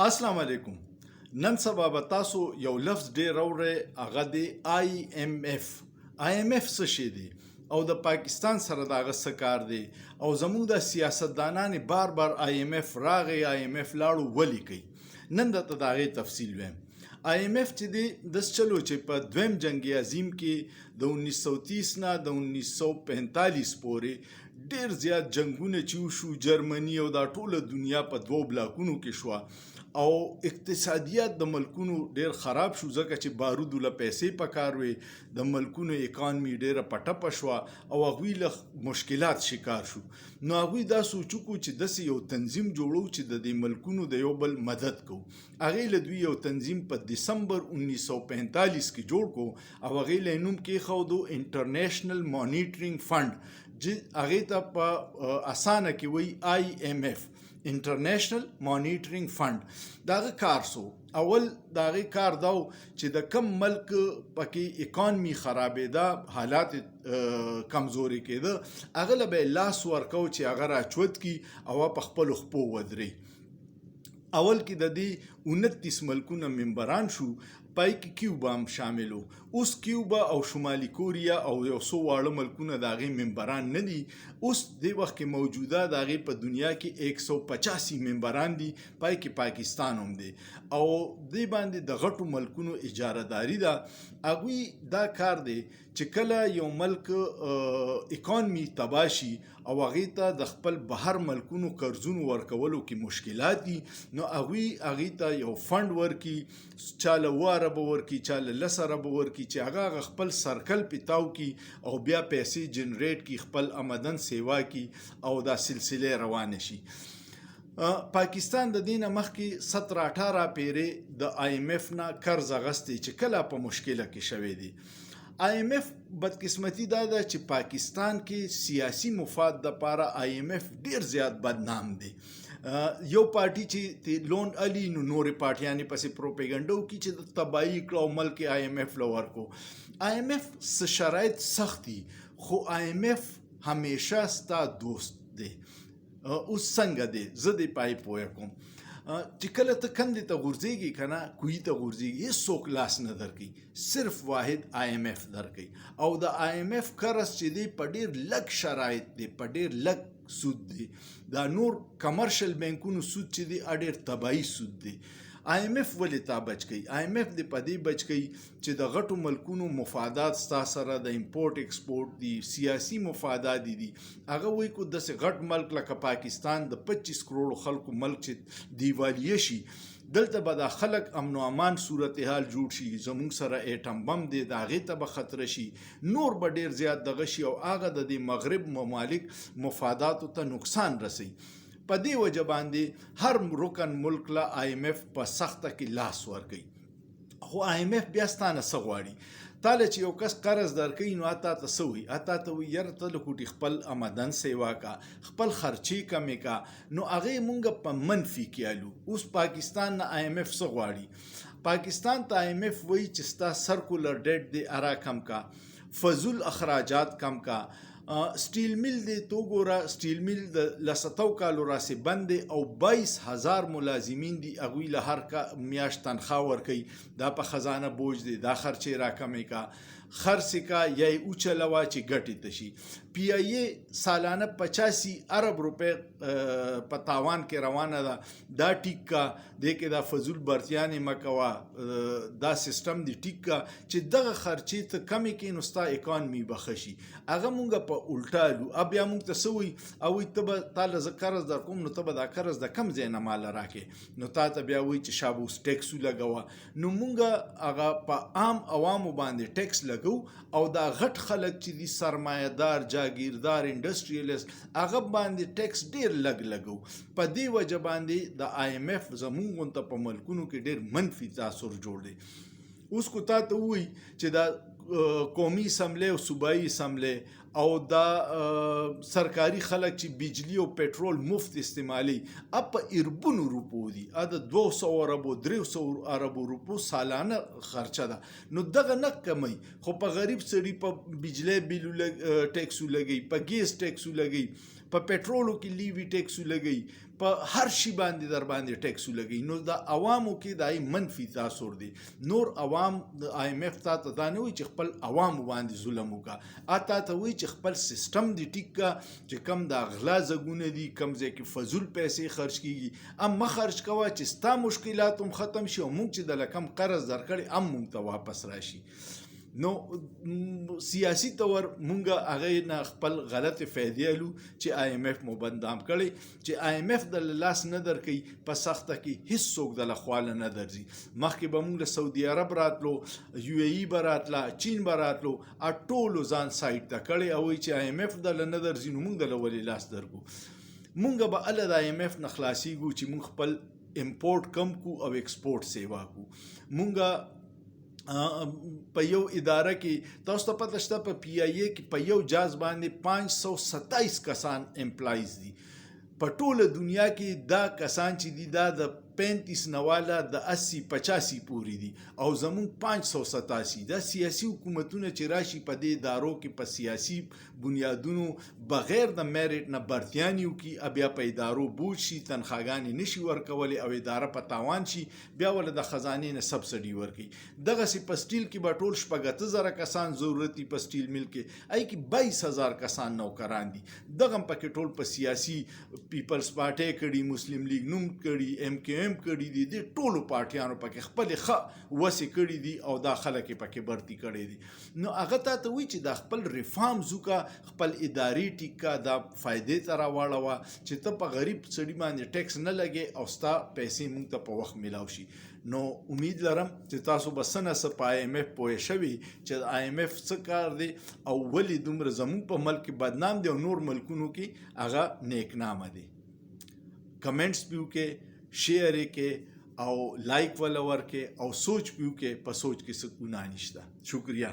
السلام علیکم. نن سبا به تاسو یو لفظ ډیر اورئ، هغه دی IMF. IMF څه شی دی او د پاکستان سره د هغه څه کار دی او زموږ د سیاستدانان بار بار IMF راغی IMF لاړو ولي کوي. نن درته د هغې تفصیل وایم. IMF چې دی داس چلو چې په دویم جنگ عظیم کې د 1930 نه د 1945 پورې ډیر زیات جنگونه چې وشو، جرمني او دا ټوله دنیا په دوو بلاکونو کې شوه او اقتصادیات د ملکونو ډیر خراب شو ځکه چې بارودو له پیسې پکار وي، د ملکونو اکانومي ډیره پټپه شوه او هغوی له مشکلات شکار شو. نو هغوی دا سوچ وکړو چې داسې یو تنظیم جوړو چې د دې ملکونو د یو بل مدد کوو. هغې له دوی یو تنظیم په دسمبر 1945 کې جوړ کړو او هغې له یې نوم کېښودو انټرنیشنل مانیټرینګ فنډ، چې هغې ته په اسانه کې وایي IMF، انټرنیشنل مانیټرینګ فنډ. داغه کار سو اول داغه کار داو چې د کم ملک پکې اکانومي خرابېده، حالات کمزوري کېده، هغه له به لاس ورکو چې هغه راچوت کی او په خپلو خپو ودرې. اول کې د دې 29 ملکونه ممبران شو، پای کې کیوبا هم شامل وو. اوس کیوبا او شمالي کوریا او یو څو واړه ملکونه د هغې ممبران نه دي. اوس دې وخت کې موجوده د هغې په دنیا کې 185 ممبران دي، پای کې پاکستان هم دی او دې باندې د غټو ملکونو اجارهداري ده. هغوی دا کار دی چې کله یو ملک اکانومي تباه شي او هغې ته د خپل بهر ملکونو قرضونو ورکولو کې مشکلات دي، نو هغوی هغې ته یو فنډ ورکي، چاله 2 اربه ورکي، چاله 10 اربه ورکي، چې هغه خپل سرکل پیتاو کی او بیا پیسې جنریټ کی، خپل آمدن سیوا کی او دا سلسله روانه شي. پاکستان د دینه مخکې 17-18 پیرې د IMF نه قرض اغستی چې کله په مشکله کې شوی دی. IMF بدقسمتي دا ده چې پاکستان کې سیاسی مفاد دپاره IMF ډیر زیات بدنام دی. یو پارټي چې لون علي نو نورې پارټیانې پسې پروپیګنډه وکړي چې د تباهي کړه او ملک IMF له ورکو. IMF څه شرایط سخت دي، خو IMF همیشه ستا دوست دی. اوس څنګه دی زه دې پای پوه کوم چې کله ته کندې ته غورځېږي که نه، کوهي ته غورځېږي، هېڅوک لاس نه درکوي، صرف واحد IMF درکوي. او د IMF قرض چې دی په ډېر لږ شرایط دی، په ډېر لږ سود دی. دا نور کمرشل بینکونو سود چې دی ډېر طبیعي سود دی. IMF ولې تا بچ کوي؟ IMF دې په دې بچ کوي چې د غټو ملکونو مفادات ستا سره د امپورټ ایکسپورټ دي، سیاسي مفادات دي. هغه وایي کو داسې غټ ملک لکه پاکستان د 25 کروڑو خلکو ملک چې دیوالیه شي، دلته به دا خلک امن و امان صورتحال جوړ شي، زموږ سره ایټم بم دی، د هغې ته به خطره شي، نور به ډېر زیات دغه شي او هغه د دې مغرب ممالک مفاداتو ته نقصان رسوي. په دې وجه باندې هر رکن ملک له IMF په سخته کې لاس ورکوي. خو IMF بیا ستانه څه غواړي؟ تاله چې یو کس قرض درکوي نو اتا ته څه وایي؟ اتا ته وایي یاره ته له کوټي خپل آمدن سیوا کا، خپل خرچې کمې کا، نو هغې مونږ په منفي کې الو. اوس پاکستان نه IMF څه غواړي؟ پاکستان ته IMF وایي چې ستا سرکولر ډیټ دی ارا کم کا، فضول اخراجات کم کا. سټیل میل دی تو ګوره، سټیل میل د 100 کالو راسې بند دی او 22,000 ملازمین دي، هغوی له هر میاشت تنخواه ورکوي. دا په خزانه بوج دی، دا خرچې راکمې کا، خرڅې کا یا یې اوچلوه چې ګټې ته شي. PIA سالانه 85 ارب روپۍ په تاوان کې روانه ده. دا ټیک کا، دې کې دا فضول برتیانې مه کوه، دا سیستم دی ټیک کا چې دغه خرچې ته کمې کړې نو ستا اکانومي به ښه شي. هغه مونږ په الټا الو. بیا مونږ ته څه وایي؟ هغوی ته به تاله زه قرض در کوم نو ته به دا قرض د کم ځای نه ماله راکې، نو تا ته بیا وایي چې شابه اوس ټیکس ولګوه. نو مونږ هغه په عام عوامو باندې ټیکس لګو او دا غټ خلک چې دي سرمایهدار، جاگیردار، انډسټریالیست، هغه باندې ټیکس ډېر لږ لګو. په دې وجه باندې د IMF زمونږ غونته په ملکونو کې ډېر منفي تاثر جوړ دی. اوس کو تا ته وایي چې دا قومي اسمبلی او صوبایي اسمبلی او دا سرکاري خلک چې بجلی او پټرول مفت استعمالي، په اربونو روپو دي، د 200 اربو 300 اربو روپو سالانه خرچه ده. نو دغه نه کمی، خو په غریب سړي په بجلی بیل ټیکس ولګوي، په ګیس ټیکس ولګوي، په پټرولو کې لیوي ټیکس لګي، په هر شي باندې در باندې ټیکس لګي. نو د عوامو کې دای منفي تاثیر دی. نور عوام د IMF ته دا نه وي چې خپل عوام باندې ظلم وکړه، اته ته وي چې خپل سیستم دی ټیک کا، چې کم د غلا زګونه دي، کم ځای کې فضول پیسې خرج کیږي، اما خرج کوه چې ستا مشکلات هم ختم شي او موږ چې د لکم قرض درکړي هم موږ ته واپس راشي. نو سیاسی طور مونږ هغه نه خپل غلط فائدې الو چې IMF مو بندام کړي، چې IMF د لاس نه درکې په سخته کې هیڅ څوک د لخواله نه درځي. مخکې به مونږ له سعودي عرب راتلو، UAE به راتله، چین به راتلو، ټولو ځان سایډ ته کړی او چې IMF د نه درځي نو مونږ د ولې لاس درکو. مونږ به الله د IMF نه خلاصيږو چې مونږ خپل امپورټ کم کو او ایکسپورټ سیوا کو. مونږ په یو اداره کې تاسو ته پته شته په PIA کې په یو جاز باندې 527 کسان امپلایز دي. په ټوله دنیا کې دا کسان چې دي دا د 35 نواله د 80-85 پورې دي او زمون 587. دا سیاسي حکومتونه چې راشي په دې ادارو کې په سیاسي بنیادونو بغیر د میریټ نه برتیانیو کې بیا په ادارو بوج شي، تنخواګانې نشي ورکولی او اداره په تاوان شي، بیا ول د خزانې نه سبسډي ورکي. دغه سي په سټیل کې به ټول 18000 کسان ضرورت په سټیل مل کې، ای کې 22000 کسان نوکران دي. دغه پکې ټول په سیاسي پیپلز پارټي کړي، مسلم لیگ نوم کړي، MKM کړي دي، د ټولو پارټیانو پکې خپل ښه وسې کړي دي او دا خلک پکې برتی کړي دي. نو هغه ته وی چې د خپل ریفارم زوکا، خپل اداري ټیکا د فائدې تر واړه چې ته په غریب سړي باندې ټیکس نه لګي او ستا پیسې مونږ ته په وخت ملاو شي. نو امید لرم چې تاسو بسنه س په IMF پوه شوي چې IMF څه کار دی او ولی دومره زمون په ملک بدنام دی او نور ملکونو کې هغه نیک نامه دی. کمنټس پیو کې، شیئر کې او لایک ولور کې او سوچ پیو کې، په سوچ کې څه ګناه نشته. شکریہ.